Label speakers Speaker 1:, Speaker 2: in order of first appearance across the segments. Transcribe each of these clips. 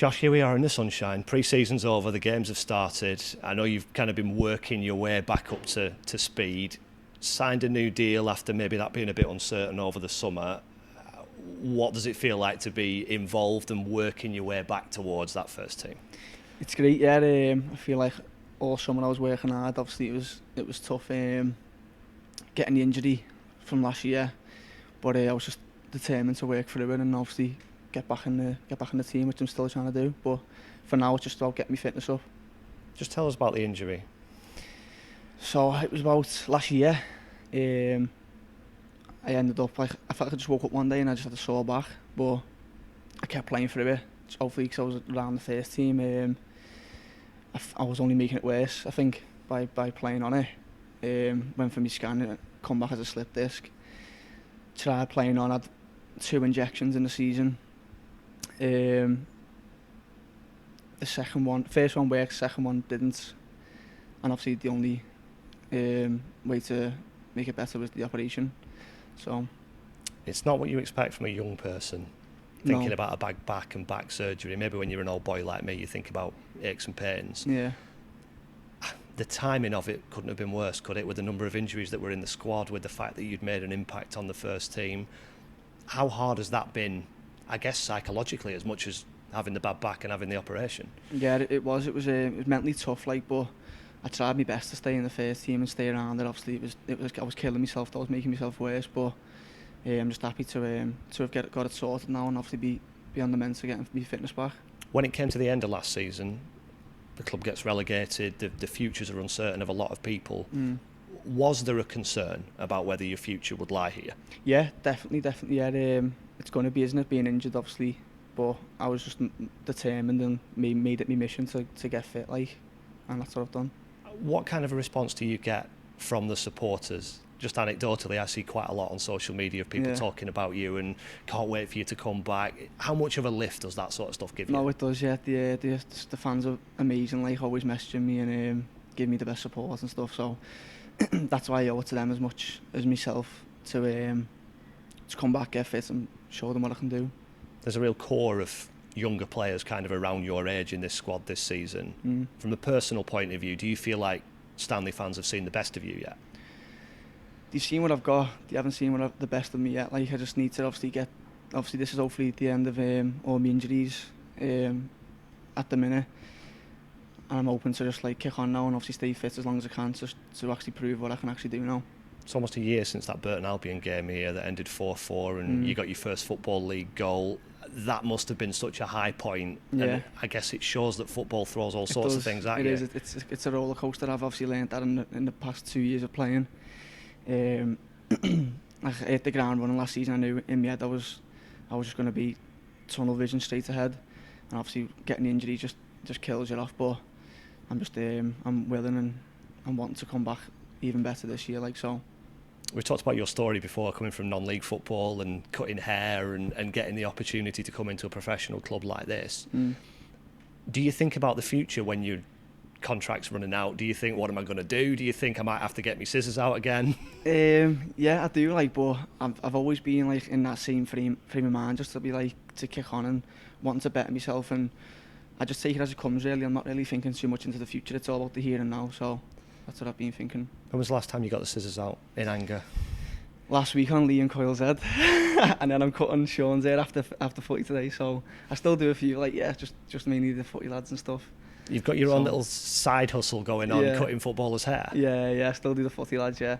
Speaker 1: Josh, here we are in the sunshine. Pre-season's over, the games have started. I know you've kind of been working your way back up to speed. Signed a new deal after maybe that being a bit uncertain over the summer. What does it feel like to be involved and working your way back towards that first team?
Speaker 2: It's great, yeah. I feel like all summer I was working hard. Obviously, it was tough getting the injury from last year, but I was just determined to work through it and obviously get back in the team, which I'm still trying to do. But for now, it's just about getting my fitness up.
Speaker 1: Just tell us about the injury.
Speaker 2: So it was about last year. I ended up I felt like I just woke up one day and I just had a sore back, but I kept playing through it. Hopefully, because I was around the first team, I was only making it worse. I think by playing on it. Went for my scan, and come back as a slip disc. Tried playing on, had 2 injections in the season. The first one worked, second one didn't, and obviously the only way to make it better was the operation. So
Speaker 1: it's not what you expect from a young person thinking about a bad back and back surgery. Maybe when you're an old boy like me, you think about aches and pains.
Speaker 2: Yeah.
Speaker 1: The timing of it couldn't have been worse, could it? With the number of injuries that were in the squad, with the fact that you'd made an impact on the first team. How hard has that been, I guess, psychologically, as much as having the bad back and having the operation?
Speaker 2: Yeah, it was mentally tough, but I tried my best to stay in the first team and stay around it. Obviously, I was killing myself. I was making myself worse, but I'm just happy to have got it sorted now and obviously be on the mend to get my fitness back.
Speaker 1: When it came to the end of last season, the club gets relegated. The futures are uncertain of a lot of people. Was there a concern about whether your future would lie here?
Speaker 2: Yeah, definitely. Yeah, it's going to be, isn't it? Being injured, obviously, but I was just determined and made it my mission to get fit, and that's what I've done.
Speaker 1: What kind of a response do you get from the supporters? Just anecdotally, I see quite a lot on social media of people talking about you and can't wait for you to come back. How much of a lift does that sort of stuff give you?
Speaker 2: No, it does, yeah. The fans are amazing, always messaging me and giving me the best support and stuff. So that's why I owe it to them as much as myself to come back, get fit and show them what I can do.
Speaker 1: There's a real core of younger players kind of around your age in this squad this season. From a personal point of view, do you feel like Stanley fans have seen the best of you yet?
Speaker 2: They've seen what I've got. They haven't seen the best of me yet. I just need to obviously this is hopefully the end of all my injuries at the minute, and I'm hoping to just kick on now and obviously stay fit as long as I can to actually prove what I can actually do now.
Speaker 1: It's almost a year since that Burton Albion game here that ended 4-4 and you got your first Football League goal. That must have been such a high point.
Speaker 2: Yeah.
Speaker 1: And I guess it shows that football throws all sorts of things at you.
Speaker 2: It is. It's a roller coaster. I've obviously learned that in the past 2 years of playing. I hit the ground running last season. I knew in my head I was just going to be tunnel vision straight ahead, and obviously getting the injury just kills you off. But I'm just I'm willing and wanting to come back even better this year. So.
Speaker 1: We've talked about your story before, coming from non-league football and cutting hair and getting the opportunity to come into a professional club like this. Do you think about the future when your contract's running out? Do you think, what am I going to do? Do you think I might have to get my scissors out again?
Speaker 2: Yeah, I do. But I've always been in that same frame of mind, just to be to kick on and wanting to better myself, and I just take it as it comes. Really, I'm not really thinking too much into the future. It's all about the here and now. So. That's what I've been thinking.
Speaker 1: When was the last time you got the scissors out in anger?
Speaker 2: Last week on Liam Coyle's head, and then I'm cutting Sean's hair after footy today. So I still do a few, just mainly the footy lads and stuff.
Speaker 1: You've got your own little side hustle going on, cutting footballers' hair.
Speaker 2: Yeah, I still do the footy lads. Yeah.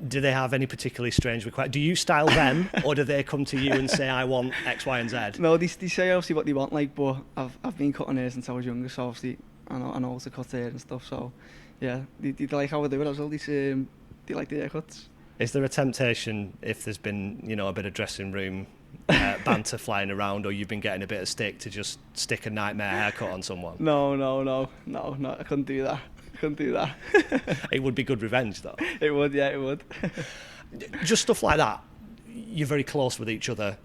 Speaker 1: Do they have any particularly strange requests? Do you style them, or do they come to you and say, "I want X, Y, and Z"?
Speaker 2: No, they say obviously what they want, but I've been cutting hair since I was younger, so obviously I know how to cut hair and stuff. So. Yeah, they like how I do it as well. They like the haircuts. Is
Speaker 1: there a temptation, if there's been a bit of dressing room banter flying around, or you've been getting a bit of stick, to just stick a nightmare haircut on someone?
Speaker 2: No, I couldn't do that.
Speaker 1: It would be good revenge, though.
Speaker 2: It would, yeah, it would.
Speaker 1: Just stuff like that. You're very close with each other.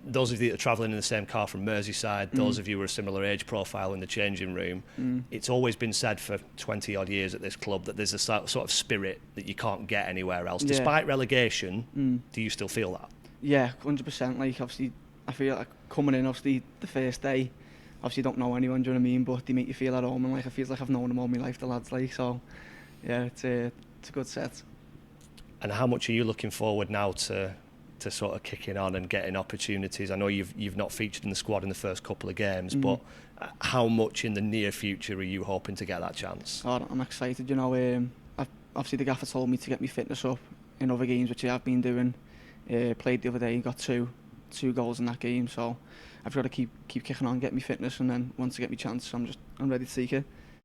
Speaker 1: Those of you that are travelling in the same car from Merseyside, those of you who are a similar age profile in the changing room, it's always been said for 20 odd years at this club that there's a sort of spirit that you can't get anywhere else. Despite relegation, do you still feel that?
Speaker 2: Yeah, 100%. Obviously, I feel like coming in, obviously, the first day, obviously you don't know anyone, do you know what I mean? But they make you feel at home, and like it feels like I've known them all my life, the lads, like, so yeah, it's a good set.
Speaker 1: And how much are you looking forward now to sort of kicking on and getting opportunities? I know you've not featured in the squad in the first couple of games, but how much in the near future are you hoping to get that chance?
Speaker 2: God, I'm excited, you know. Obviously the gaffer told me to get my fitness up in other games, which I have been doing. Played the other day, got two goals in that game, so I've got to keep kicking on, get my fitness, and then once I get my chance, I'm ready to take it.